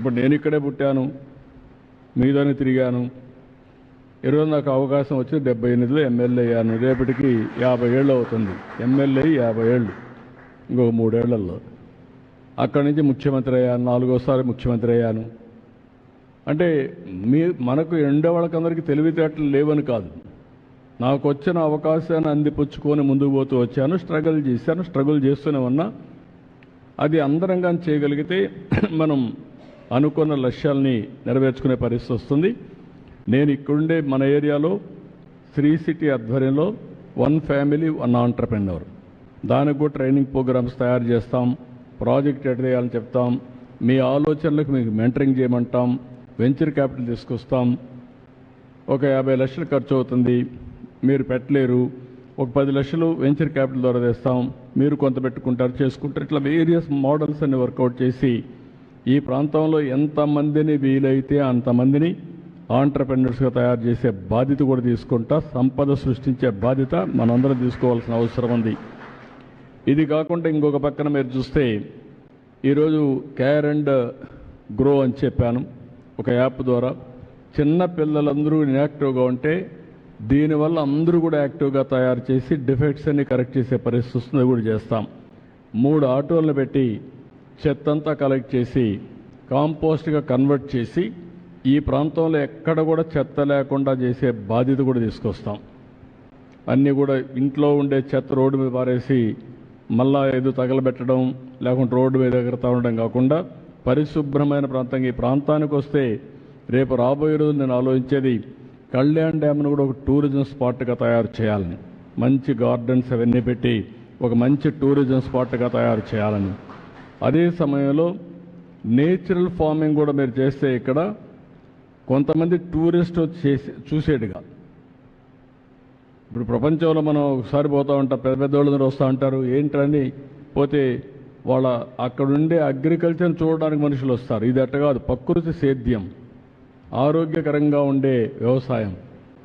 ఇప్పుడు నేను ఇక్కడే పుట్టాను, మీదనే తిరిగాను. ఈరోజు నాకు అవకాశం వచ్చి 78లో ఎమ్మెల్యే అయ్యాను. రేపటికి 50 ఏళ్ళు అవుతుంది. ఎమ్మెల్యే 50 ఏళ్ళు, ఇంకో 3 ఏళ్లలో. అక్కడి నుంచి ముఖ్యమంత్రి అయ్యాను, 4వసారి ముఖ్యమంత్రి అయ్యాను. అంటే మనకు ఎండే వాళ్ళకందరికీ తెలివితేటలు లేవని కాదు, నాకు వచ్చిన అవకాశాన్ని అందిపుచ్చుకొని ముందుకు పోతూ వచ్చాను. స్ట్రగుల్ చేస్తూనే ఉన్నా. అది అందరం కానీ చేయగలిగితే మనం అనుకున్న లక్ష్యాల్ని నెరవేర్చుకునే పరిస్థితి వస్తుంది. నేను ఇక్కడుండే మన ఏరియాలో శ్రీ సిటీ ఆధ్వర్యంలో 1 ఫ్యామిలీ 1 ఆంటర్‌ప్రెన్యూర్, దానికి కూడా ట్రైనింగ్ ప్రోగ్రామ్స్ తయారు చేస్తాం. ప్రాజెక్ట్ ఎట్లా చేయాలని చెప్తాం. మీ ఆలోచనలకు మీకు మెంటరింగ్ చేయమంటాం. వెంచర్ క్యాపిటల్ తీసుకొస్తాం. ఒక 50 లక్షలు ఖర్చు అవుతుంది, మీరు పెట్టలేరు. ఒక 10 లక్షలు వెంచర్ క్యాపిటల్ ద్వారా తెస్తాం, మీరు కొంత పెట్టుకుంటారు, చేసుకుంటారు. ఇట్లా వేరియస్ మోడల్స్ అన్ని వర్కౌట్ చేసి ఈ ప్రాంతంలో ఎంతమందిని వీలైతే అంతమందిని ఆంటర్‌ప్రెన్యూర్స్గా తయారు చేసే బాధ్యత కూడా తీసుకుంటా. సంపద సృష్టించే బాధ్యత మనందరం తీసుకోవాల్సిన అవసరం ఉంది. ఇది కాకుండా ఇంకొక పక్కన మీరు చూస్తే ఈరోజు కేర్ అండ్ గ్రో అని చెప్పాను. ఒక యాప్ ద్వారా చిన్న పిల్లలందరూ ఇన్యాక్టివ్గా ఉంటే దీనివల్ల అందరూ కూడా యాక్టివ్గా తయారు చేసి డిఫెక్ట్స్ అన్ని కరెక్ట్ చేసే పరిస్థితి వస్తుంది, కూడా చేస్తాం. 3 ఆటోలను పెట్టి చెత్తంతా కలెక్ట్ చేసి కాంపోస్ట్గా కన్వర్ట్ చేసి ఈ ప్రాంతంలో ఎక్కడ కూడా చెత్త లేకుండా చేసే బాధ్యత కూడా తీసుకొస్తాం. అన్నీ కూడా ఇంట్లో ఉండే చెత్త రోడ్డు మీద పారేసి మళ్ళా ఏదో తగలబెట్టడం, లేకుంటే రోడ్డు మీద ఎగురుతూ ఉండడం కాకుండా పరిశుభ్రమైన ప్రాంతంగా ఈ ప్రాంతానికి వస్తే రేపు రాబోయే రోజు నేను ఆలోచించేది కళ్యాణ్ డ్యామ్ను కూడా ఒక టూరిజం స్పాట్గా తయారు చేయాలని, మంచి గార్డెన్స్ అవన్నీ పెట్టి ఒక మంచి టూరిజం స్పాట్గా తయారు చేయాలని. అదే సమయంలో నేచురల్ ఫార్మింగ్ కూడా మీరు చేస్తే ఇక్కడ కొంతమంది టూరిస్ట్ చేసి చూసేట్టుగా, ఇప్పుడు ప్రపంచంలో మనం ఒకసారి పోతూ ఉంటాం, పెద్ద పెద్ద వాళ్ళందరూ వస్తూ ఉంటారు, ఏంటని పోతే వాళ్ళ అక్కడుండే అగ్రికల్చర్ని చూడడానికి మనుషులు వస్తారు. ఇది అట్ట కాదు, ప్రకృతి సేద్యం, ఆరోగ్యకరంగా ఉండే వ్యవసాయం,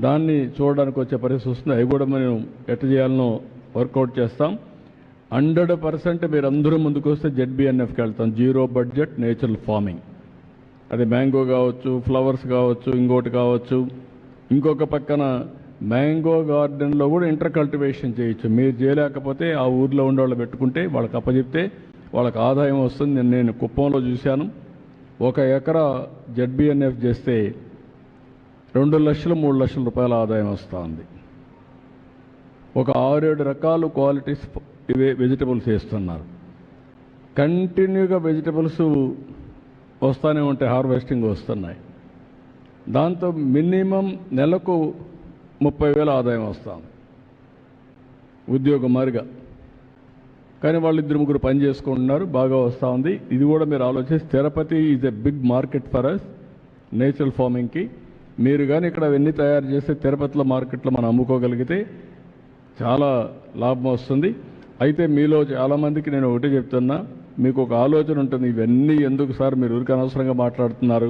దాన్ని చూడడానికి వచ్చే పరిస్థితి వస్తుంది. అవి కూడా మనం ఎట్ట చేయాలనో వర్కౌట్ చేస్తాం. 100% మీరు అందరూ ముందుకు వస్తే ZBNFకి వెళ్తాం. జీరో బడ్జెట్ నేచురల్ ఫార్మింగ్, అది మ్యాంగో కావచ్చు, ఫ్లవర్స్ కావచ్చు, ఇంకోటి కావచ్చు. ఇంకొక పక్కన మ్యాంగో గార్డెన్లో కూడా ఇంటర్ కల్టివేషన్ చేయొచ్చు. మీరు చేయలేకపోతే ఆ ఊర్లో ఉండే వాళ్ళు పెట్టుకుంటే వాళ్ళకి అప్పచెప్తే వాళ్ళకి ఆదాయం వస్తుంది. నేను కుప్పంలో చూశాను, 1 ఎకరా ZBNF చేస్తే 2 లక్షలు 3 లక్షల రూపాయల ఆదాయం వస్తూ ఉంది. ఒక 6-7 రకాల క్వాలిటీస్ ఇవే వెజిటబుల్స్ వేస్తున్నారు. కంటిన్యూగా వెజిటబుల్స్ వస్తూనే ఉంటాయి, హార్వెస్టింగ్ వస్తున్నాయి. దాంతో మినిమం నెలకు 30,000 ఆదాయం వస్తుంది ఉద్యోగం మారిగా. కానీ వాళ్ళు 2-3 పని చేసుకుంటున్నారు, బాగా వస్తూ ఉంది. ఇది కూడా మీరు ఆలోచిస్తే Tirupati is a big market for us natural ఫార్మింగ్కి. మీరు కానీ ఇక్కడ అవన్నీ తయారు చేస్తే తిరుపతిలో మార్కెట్లో మనం అమ్ముకోగలిగితే చాలా లాభం వస్తుంది. అయితే మీలో చాలామందికి నేను ఒకటే చెప్తున్నా, మీకు ఒక ఆలోచన ఉంటుంది, ఇవన్నీ ఎందుకు సార్ మీరు ఊరికి అనవసరంగా మాట్లాడుతున్నారు,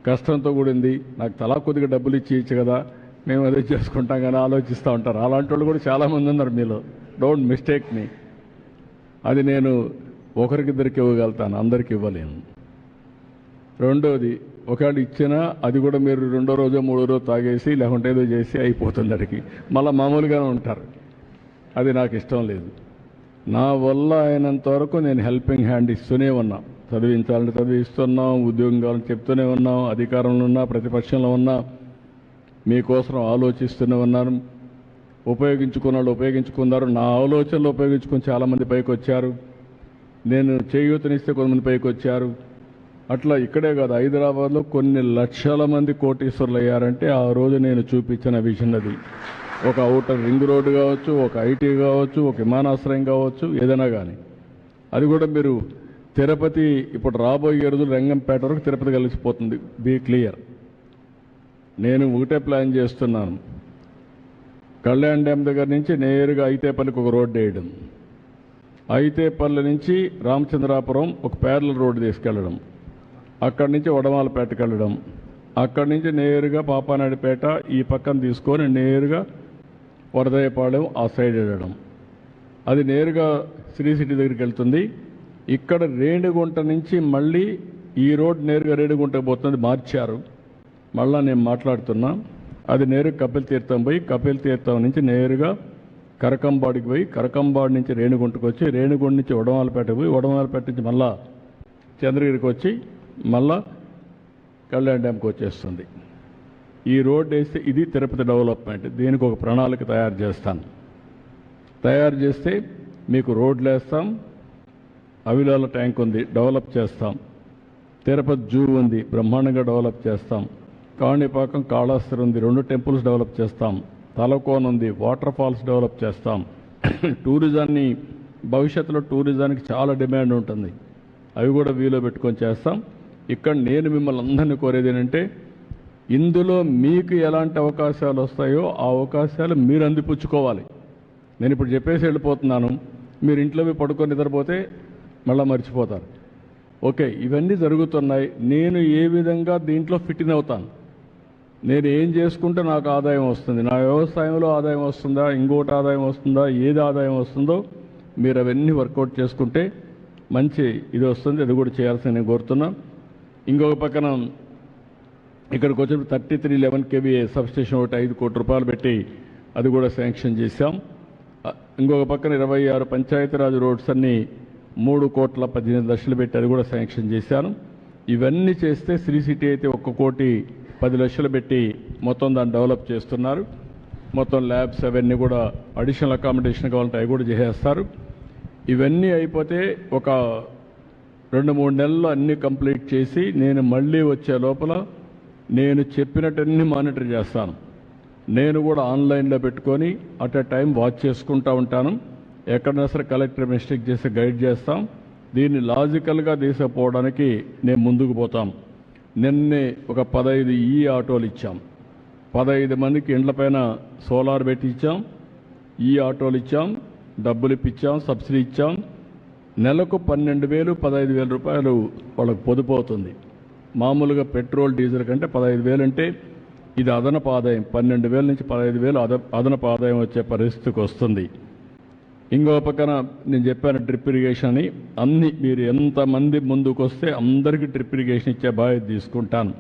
కష్టంతో కూడింది, నాకు తలా కొద్దిగా డబ్బులు ఇచ్చి కదా మేము అదే చేసుకుంటాం కానీ ఆలోచిస్తూ ఉంటారు. అలాంటి వాళ్ళు కూడా చాలామంది ఉన్నారు మీలో. డోంట్ మిస్టేక్ మీ. అది నేను ఒకరికిద్దరికి ఇవ్వగలుగుతాను, అందరికి ఇవ్వలేను. రెండోది, ఒకవేళ ఇచ్చినా అది కూడా మీరు 2వ రోజు 3వ రోజు తాగేసి లేకుంటే ఏదో చేసి అయిపోతుంది, అడిగి మళ్ళీ మామూలుగానే ఉంటారు. అది నాకు ఇష్టం లేదు. నా వల్ల అయినంత వరకు నేను హెల్పింగ్ హ్యాండ్ ఇస్తూనే ఉన్నా. చదివించాలని చదివిస్తున్నాం, ఉద్యోగం కావాలని చెప్తూనే ఉన్నాం, అధికారంలో ఉన్నా ప్రతిపక్షంలో ఉన్నా మీకోసం ఆలోచిస్తూనే ఉన్నాను. ఉపయోగించుకున్న వాళ్ళు ఉపయోగించుకున్నారు, నా ఆలోచనలు ఉపయోగించుకొని చాలామంది పైకి వచ్చారు. నేను చేయూతనిస్తే కొంతమంది పైకి వచ్చారు. అట్లా ఇక్కడే కాదు, హైదరాబాద్లో కొన్ని లక్షల మంది కోటీశ్వరులు అయ్యారంటే ఆ రోజు నేను చూపించిన విజన్ అది. ఒక ఔటర్ రింగ్ రోడ్డు కావచ్చు, ఒక ఐటీ కావచ్చు, ఒక విమానాశ్రయం కావచ్చు, ఏదైనా కానీ. అది కూడా మీరు తిరుపతి ఇప్పుడు రాబోయే రోజులు రంగంపేట వరకు తిరుపతి కలిసిపోతుంది. Be clear. నేను ఒకటే ప్లాన్ చేస్తున్నాను, కళ్యాణ్ డ్యామ్ దగ్గర నుంచి నేరుగా ఐతేపల్లికి ఒక రోడ్డు వేయడం, ఐతేపల్లి నుంచి రామచంద్రాపురం ఒక ప్యారలల్ రోడ్డు తీసుకెళ్ళడం, అక్కడి నుంచి వడమాలపేటకి వెళ్ళడం, అక్కడి నుంచి నేరుగా పాపానాయుడుపేట ఈ పక్కన తీసుకొని నేరుగా వరదయ్యపాలెం ఆ సైడ్ వెళ్ళడం. అది నేరుగా శ్రీ సిటీ దగ్గరికి వెళ్తుంది. ఇక్కడ రేణిగుంట నుంచి మళ్ళీ ఈ రోడ్ నేరుగా రేణిగుంటకు పోతుంది, మార్చారు. మళ్ళా నేను మాట్లాడుతున్నా, అది నేరుగా కపిల్ తీర్థం పోయి, కపిల్ తీర్థం నుంచి నేరుగా కరకంబాడికి పోయి, కరకంబాడి నుంచి రేణిగుంటకు వచ్చి, రేణిగుంట నుంచి ఉడమాలపేటకు పోయి, ఉడమాలపేట నుంచి మళ్ళా చంద్రగిరికి వచ్చి మళ్ళా కళ్యాణ్ డ్యామ్కి వచ్చేస్తుంది. ఈ రోడ్ వేస్తే ఇది తిరుపతి డెవలప్మెంట్. దీనికి ఒక ప్రణాళిక తయారు చేస్తాను. తయారు చేస్తే మీకు రోడ్లు వేస్తాం, అవిలాల ట్యాంక్ ఉంది డెవలప్ చేస్తాం, తిరుపతి జూ ఉంది బ్రహ్మాండంగా డెవలప్ చేస్తాం, కాణిపాకం కాళాస్త్రి ఉంది 2 టెంపుల్స్ డెవలప్ చేస్తాం, తలకోన ఉంది వాటర్ ఫాల్స్ డెవలప్ చేస్తాం. టూరిజాన్ని భవిష్యత్తులో టూరిజానికి చాలా డిమాండ్ ఉంటుంది, అవి కూడా వీలో పెట్టుకొని చేస్తాం. ఇక్కడ నేను మిమ్మల్ని అందరినీ కోరేది ఏంటంటే, ఇందులో మీకు ఎలాంటి అవకాశాలు వస్తాయో ఆ అవకాశాలు మీరు అందిపుచ్చుకోవాలి. నేను ఇప్పుడు చెప్పేసి వెళ్ళిపోతున్నాను, మీరు ఇంట్లో పోయి పడుకొని నిద్రపోతే మళ్ళీ మర్చిపోతారు. ఓకే, ఇవన్నీ జరుగుతున్నాయి. నేను ఏ విధంగా దీంట్లో ఫిట్ ఇన్ అవుతాను, నేను ఏం చేసుకుంటే నాకు ఆదాయం వస్తుంది, నా వ్యవసాయంలో ఆదాయం వస్తుందా, ఇంకోటి ఆదాయం వస్తుందా, ఏది ఆదాయం వస్తుందో మీరు అవన్నీ వర్కౌట్ చేసుకుంటే మంచి ఇది వస్తుంది. అది కూడా చేయాల్సింది నేను కోరుతున్నా. ఇంకొక పక్కన ఇక్కడికి వచ్చిన 3311 kVA సబ్స్టేషన్ ఒకటి 5 కోట్ల రూపాయలు పెట్టి అది కూడా శాంక్షన్ చేశాం. ఇంకొక పక్కన 26 పంచాయతీరాజ్ రోడ్స్ అన్ని 3,18,00,000 పెట్టి అది కూడా శాంక్షన్ చేశాను. ఇవన్నీ చేస్తే శ్రీ సిటీ అయితే 1,10,00,000 పెట్టి మొత్తం దాన్ని డెవలప్ చేస్తున్నారు. మొత్తం ల్యాబ్స్ అవన్నీ కూడా అడిషనల్ అకామిడేషన్ కావాలంటే అవి కూడా చేసేస్తారు. ఇవన్నీ అయిపోతే ఒక 2-3 నెలల్లో అన్నీ కంప్లీట్ చేసి నేను మళ్ళీ వచ్చే లోపల నేను చెప్పినట్టన్నీ మానిటర్ చేస్తాను. నేను కూడా ఆన్లైన్లో పెట్టుకొని అట్ ఎ టైం వాచ్ చేసుకుంటూ ఉంటాను. ఎక్కడైనా సరే కలెక్టర్ మిస్టేక్ చేసి గైడ్ చేస్తాం. దీన్ని లాజికల్గా తీసుకుపోవడానికి నేను ముందుకు పోతాం. నిన్నే ఒక 15 ఆటోలు ఇచ్చాం, 15 మందికి ఇండ్లపైన సోలార్ పెట్టి ఇచ్చాం, ఆటోలు ఇచ్చాం, డబ్బులు ఇప్పించాం, సబ్సిడీ ఇచ్చాం. నెలకు 12,000 15,000 రూపాయలు వాళ్ళకు పొదుపు అవుతుంది. మామూలుగా పెట్రోల్ డీజిల్ కంటే 15,000 అంటే ఇది అదనపు ఆదాయం. 12,000 నుంచి 15,000 అదనపు ఆదాయం వచ్చే పరిస్థితికి వస్తుంది. ఇంకో పక్కన నేను చెప్పాను డ్రిప్ ఇరిగేషన్ అని, అన్ని మీరు ఎంతమంది ముందుకు వస్తే అందరికీ డ్రిప్ ఇరిగేషన్ ఇచ్చే బాధ్యత తీసుకుంటాను.